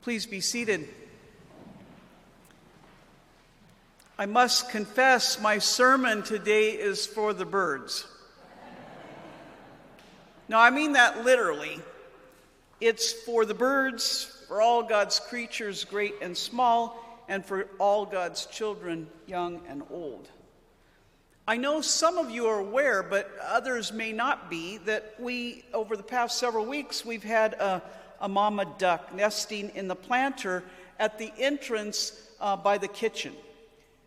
Please be seated. I must confess, my sermon today is for the birds. Now, I mean that literally. It's for the birds, for all God's creatures, great and small, and for all God's children, young and old. I know some of you are aware, but others may not be, that over the past several weeks, we've had a mama duck nesting in the planter at the entrance by the kitchen.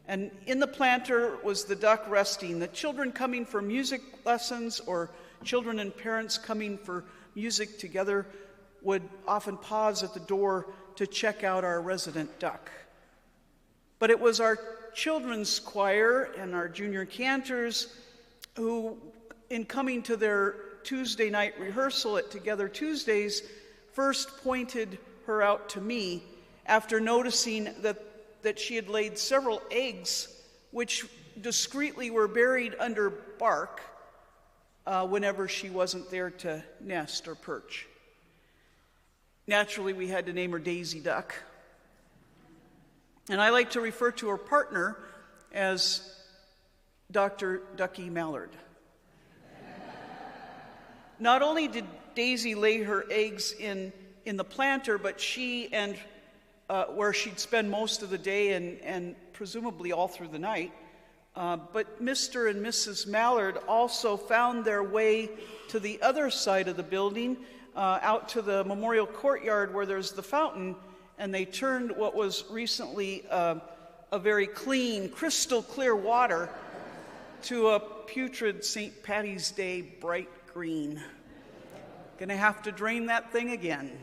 And in the planter was the duck resting. The children coming for music lessons or children and parents coming for music together would often pause at the door to check out our resident duck. But it was our children's choir and our junior cantors who, in coming to their Tuesday night rehearsal at Together Tuesdays, first pointed her out to me after noticing that she had laid several eggs which discreetly were buried under bark whenever she wasn't there to nest or perch. Naturally, we had to name her Daisy Duck. And I like to refer to her partner as Dr. Ducky Mallard. Not only did Daisy lay her eggs in the planter, but she and where she'd spend most of the day and presumably all through the night. But Mr. and Mrs. Mallard also found their way to the other side of the building, out to the memorial courtyard where there's the fountain, and they turned what was recently a very clean, crystal clear water to a putrid St. Patty's Day bright green. Gonna have to drain that thing again.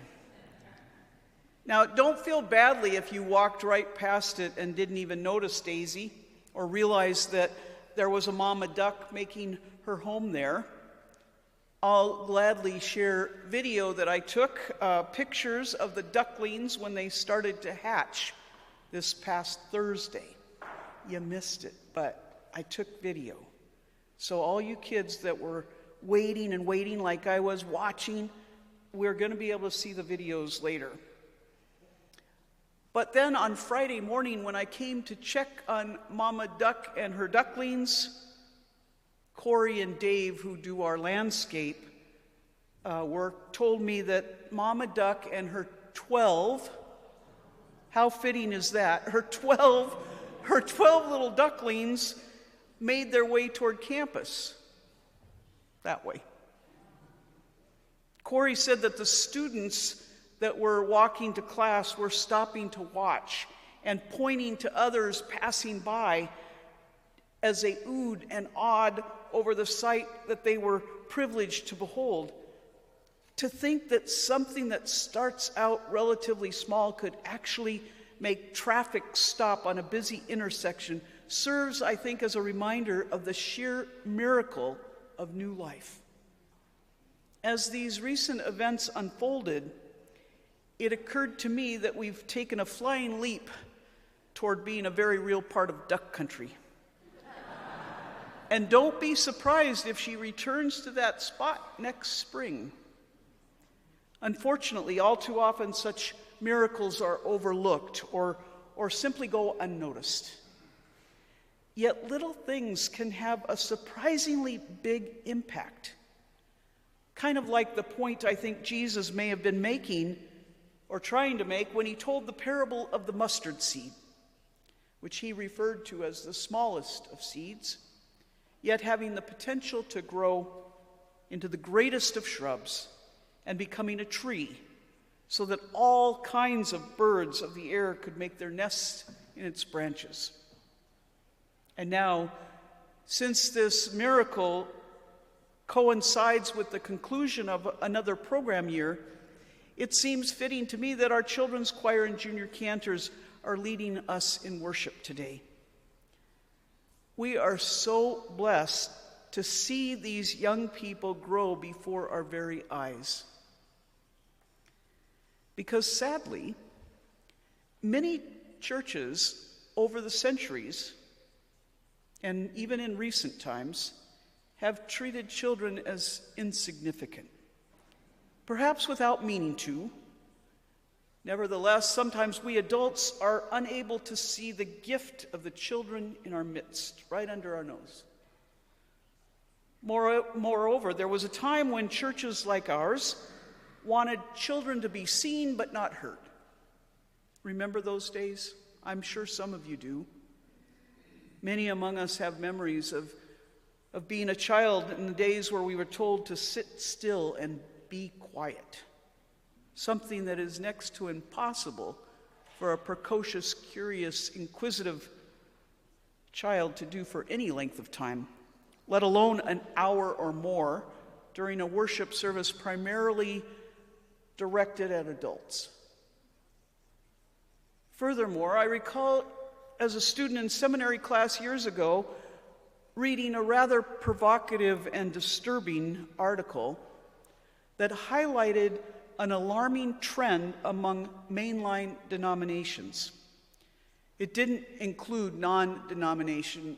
Now, don't feel badly if you walked right past it and didn't even notice Daisy or realize that there was a mama duck making her home there. I'll gladly share video that I took, pictures of the ducklings when they started to hatch this past Thursday. You missed it, but I took video. So all you kids that were waiting and waiting like I was watching, we're going to be able to see the videos later. But then on Friday morning, when I came to check on Mama Duck and her ducklings, Corey and Dave, who do our landscape work, told me that Mama Duck and her 12, how fitting is that? Her 12 little ducklings made their way toward campus. That way. Corey said that the students that were walking to class were stopping to watch and pointing to others passing by as they oohed and awed over the sight that they were privileged to behold. To think that something that starts out relatively small could actually make traffic stop on a busy intersection serves, I think, as a reminder of the sheer miracle of new life. As these recent events unfolded, it occurred to me that we've taken a flying leap toward being a very real part of duck country. And don't be surprised if she returns to that spot next spring. Unfortunately, all too often such miracles are overlooked or simply go unnoticed. Yet little things can have a surprisingly big impact. Kind of like the point I think Jesus may have been making or trying to make when he told the parable of the mustard seed, which he referred to as the smallest of seeds, yet having the potential to grow into the greatest of shrubs and becoming a tree, so that all kinds of birds of the air could make their nests in its branches. And now, since this miracle coincides with the conclusion of another program year, it seems fitting to me that our children's choir and junior cantors are leading us in worship today. We are so blessed to see these young people grow before our very eyes. Because sadly, many churches over the centuries, and even in recent times, have treated children as insignificant. Perhaps without meaning to, Nevertheless, sometimes we adults are unable to see the gift of the children in our midst, right under our nose. Moreover, there was a time when churches like ours wanted children to be seen but not heard. Remember those days? I'm sure some of you do. Many among us have memories of being a child in the days where we were told to sit still and be quiet, something that is next to impossible for a precocious, curious, inquisitive child to do for any length of time, let alone an hour or more during a worship service primarily directed at adults. Furthermore, I recall as a student in seminary class years ago reading a rather provocative and disturbing article that highlighted an alarming trend among mainline denominations. It didn't include non-denominational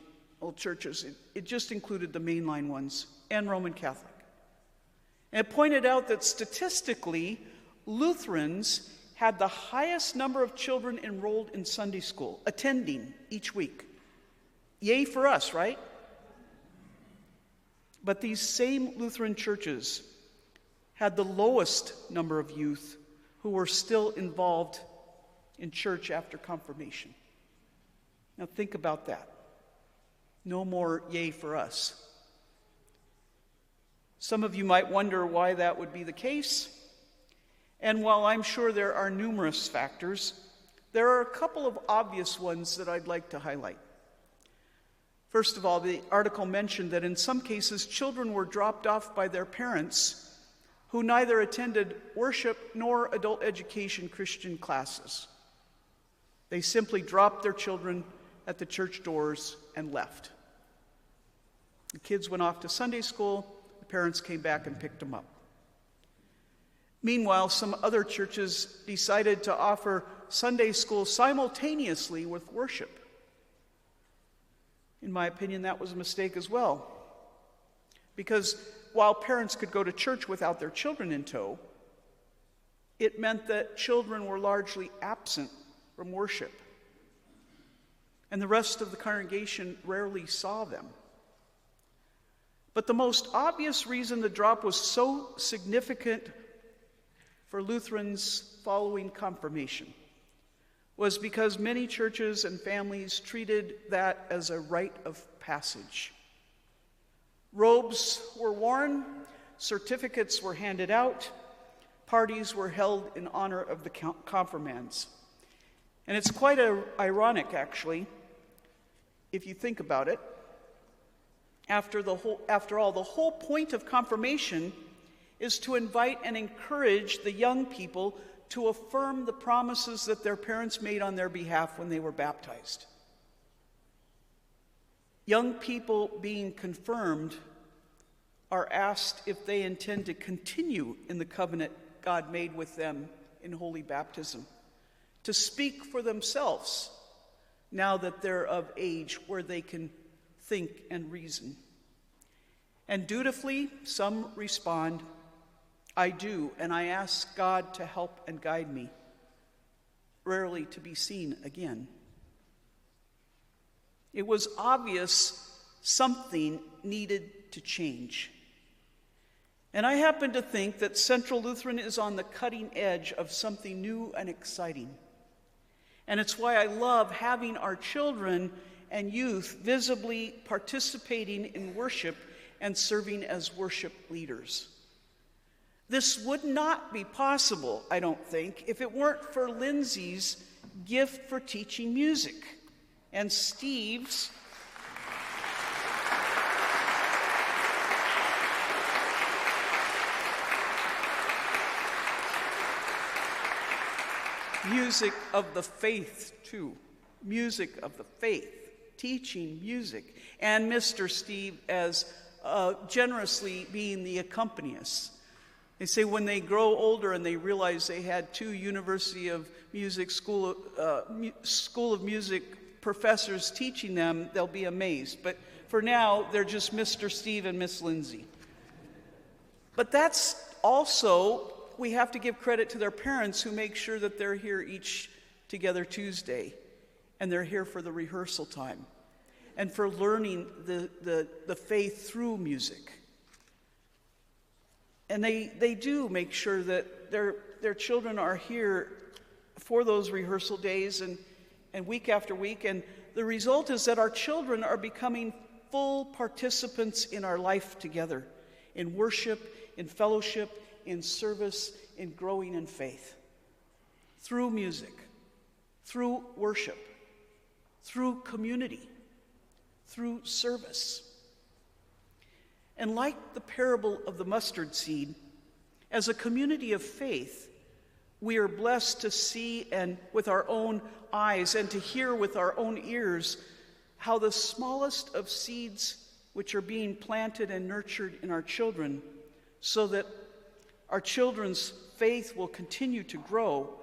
churches. It just included the mainline ones and Roman Catholic. And it pointed out that statistically, Lutherans had the highest number of children enrolled in Sunday school, attending each week. Yay for us, right? But these same Lutheran churches had the lowest number of youth who were still involved in church after confirmation. Now think about that. No more yay for us. Some of you might wonder why that would be the case. And while I'm sure there are numerous factors, there are a couple of obvious ones that I'd like to highlight. First of all, the article mentioned that in some cases children were dropped off by their parents who neither attended worship nor adult education Christian classes. They simply dropped their children at the church doors and left. The kids went off to Sunday school, the parents came back and picked them up. Meanwhile, some other churches decided to offer Sunday school simultaneously with worship. In my opinion, that was a mistake as well. Because while parents could go to church without their children in tow, it meant that children were largely absent from worship. And the rest of the congregation rarely saw them. But the most obvious reason the drop was so significant for Lutherans following confirmation was because many churches and families treated that as a rite of passage. Robes were worn, certificates were handed out, parties were held in honor of the confirmands. And it's quite ironic, actually, if you think about it. After all, the whole point of confirmation is to invite and encourage the young people to affirm the promises that their parents made on their behalf when they were baptized. Young people being confirmed are asked if they intend to continue in the covenant God made with them in holy baptism, to speak for themselves now that they're of age where they can think and reason. And dutifully, some respond, I do, and I ask God to help and guide me, rarely to be seen again. It was obvious something needed to change. And I happen to think that Central Lutheran is on the cutting edge of something new and exciting. And it's why I love having our children and youth visibly participating in worship and serving as worship leaders. This would not be possible, I don't think, if it weren't for Lindsay's gift for teaching music and Steve's music of the faith, too. Music of the faith, teaching music, and Mr. Steve as generously being the accompanist. They say when they grow older and they realize they had two University of Music School of Music professors teaching them, they'll be amazed. But for now, they're just Mr. Steve and Miss Lindsay. But that's also we have to give credit to their parents who make sure that they're here each Together Tuesday, and they're here for the rehearsal time and for learning the faith through music. And they do make sure that their children are here for those rehearsal days and week after week. And the result is that our children are becoming full participants in our life together, in worship, in fellowship, in service, in growing in faith. Through music, through worship, through community, through service. And like the parable of the mustard seed, as a community of faith, we are blessed to see and with our own eyes and to hear with our own ears how the smallest of seeds which are being planted and nurtured in our children, so that our children's faith will continue to grow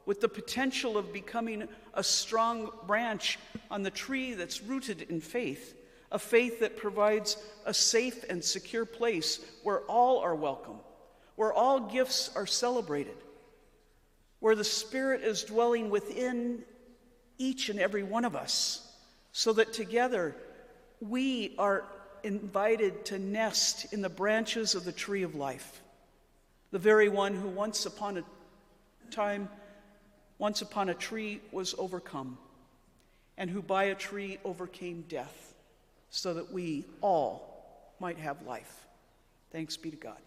with the potential of becoming a strong branch on the tree that's rooted in faith, a faith that provides a safe and secure place where all are welcome, where all gifts are celebrated, where the Spirit is dwelling within each and every one of us, so that together we are invited to nest in the branches of the tree of life, the very one who once upon a tree was overcome, and who by a tree overcame death, so that we all might have life. Thanks be to God.